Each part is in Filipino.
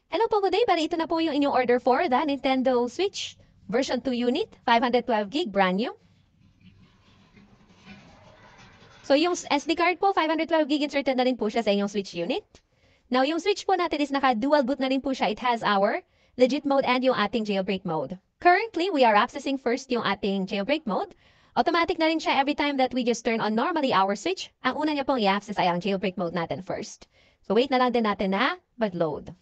Hello po, good day. Para ito na po yung inyong order for the Nintendo Switch version 2 unit, 512GB, brand new. So yung SD card po, 512GB inserted na rin po siya sa inyong Switch unit. Now yung Switch po natin is naka-dual boot na rin po siya. It has our legit mode and yung ating jailbreak mode. Currently, we are accessing first yung ating jailbreak mode. Automatic na rin siya every time that we just turn on normally our Switch. Ang una niya pong i-access ay ang jailbreak mode natin first. So wait na lang din natin na mag-load.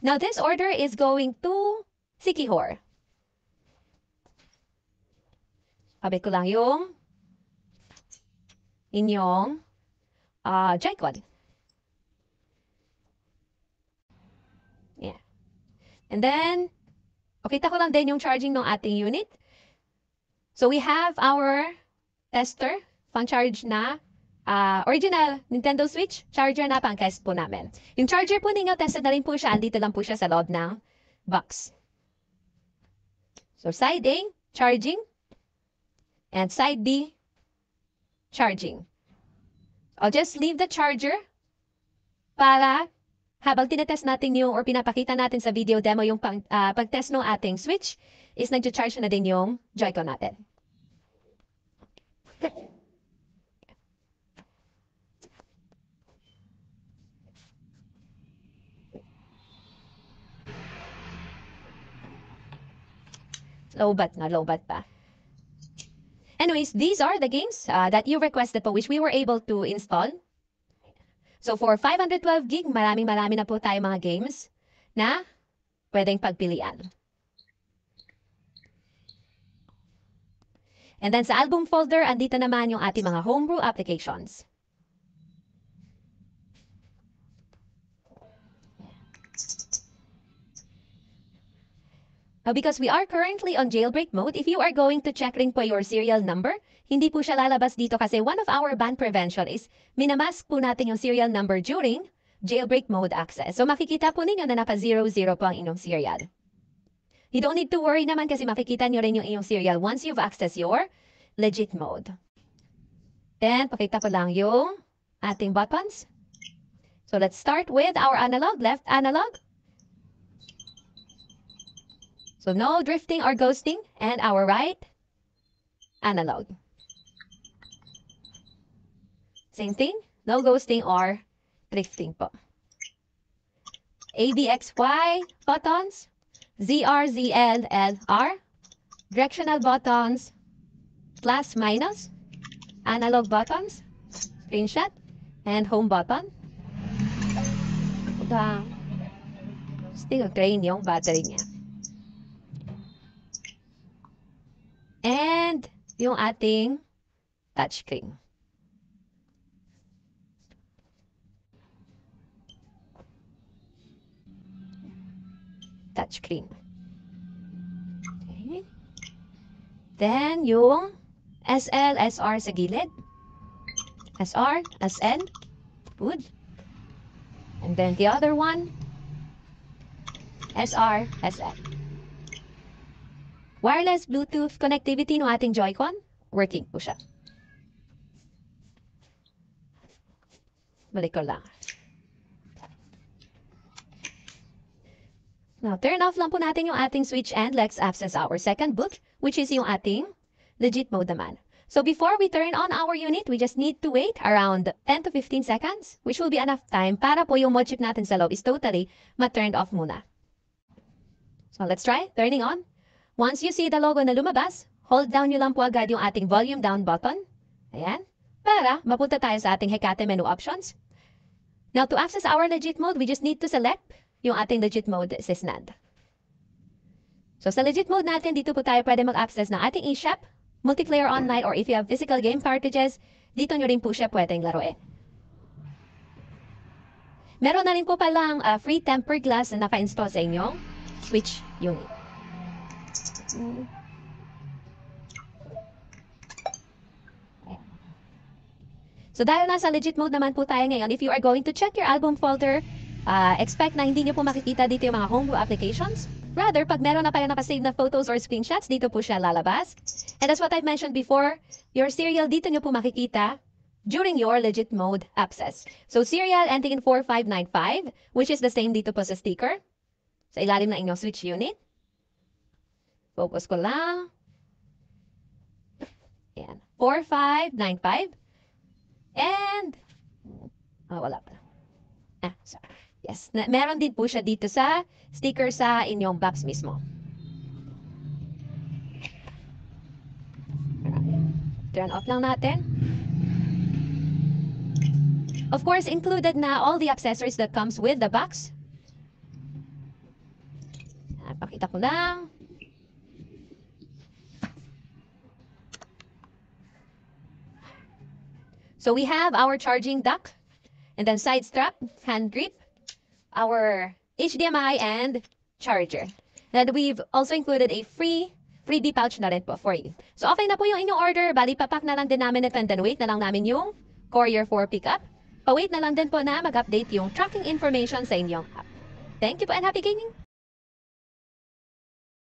Now, this order is going to Sikihor. Kabit ko lang yung inyong Joy-Con. Yeah. And then, pakita ko lang din yung charging ng ating unit. So, we have our tester, pang-charge na original Nintendo Switch charger na pang-test po namin. Yung charger po ninyo, tested na rin po siya. Andito lang po siya sa loob ng box. So, side A, charging. And side B, charging. I'll just leave the charger para habang tinetest natin yung or pinapakita natin sa video demo yung pag-test ng ating Switch is nag-charge na din yung Joy-Con natin. Low-bat na, low-bat pa. Anyways, these are the games that you requested po which we were able to install. So for 512GB, marami na po tayo mga games na pwedeng pagpilian. And then sa album folder, andito naman yung ating mga homebrew applications. Because we are currently on jailbreak mode, if you are going to check rin po your serial number, hindi po siya lalabas dito kasi one of our ban prevention is minamask po natin yung serial number during jailbreak mode access. So makikita po ninyo na naka-00 po ang inyong serial. You don't need to worry naman kasi makikita nyo rin yung inyong serial once you've accessed your legit mode. Then, pakita ko lang yung ating buttons. So let's start with our analog, left analog. So no drifting or ghosting, and our right analog. Same thing, no ghosting or drifting po. ABXY buttons, ZR, ZL, LR, directional buttons, plus, minus, analog buttons, screenshot, and home button. Still drain yung battery niya. And yung ating touchscreen. Touchscreen. Okay. Then yung SL, SR sa gilid. SR, SL. Good. And then the other one, SR, SL. Wireless Bluetooth connectivity ng ating Joy-Con, working po siya. Balik ko lang. Now, turn off lang po natin yung ating Switch and let's access our second boot, which is yung ating legit mode naman. So before we turn on our unit, we just need to wait around 10 to 15 seconds, which will be enough time para po yung mod chip natin sa loob is totally ma-turned off muna. So let's try turning on. Once you see the logo na lumabas, hold down nyo lang po agad yung ating volume down button. Ayan. Para mapunta tayo sa ating Hecate menu options. Now, to access our legit mode, we just need to select yung ating legit mode SysNAND. So, sa legit mode natin, dito po tayo pwede mag-access ng ating eShop, multiplayer online, or if you have physical game cartridges, dito nyo rin po siya pwedeng laruin. Meron na rin po palang free tempered glass na naka-install sa inyong Switch unit. So dahil nasa legit mode naman po tayo ngayon, if you are going to check your album folder, expect na hindi nyo po makikita dito yung mga homebrew applications. Rather, pag meron na kayo nakasave na photos or screenshots, dito po siya lalabas. And as what I've mentioned before, your serial dito nyo po makikita during your legit mode access. So serial ending in 4595, which is the same dito po sa sticker. Sa ilalim ng inyong switch unit. Focus ko lang. Ayan. 4595. And, wala pa. Sorry. Yes. Meron din po siya dito sa sticker sa inyong box mismo. Turn off lang natin. Of course, included na all the accessories that comes with the box. Pakita ko lang. So we have our charging dock, and then side strap, hand grip, our HDMI and charger. And we've also included a freebie pouch na rin po for you. So okay na po yung inyong order. Bali, papak na lang din namin ito, and then wait na lang namin yung courier for pickup. Pa-wait na lang din po na mag-update yung tracking information sa inyong app. Thank you po and happy gaming!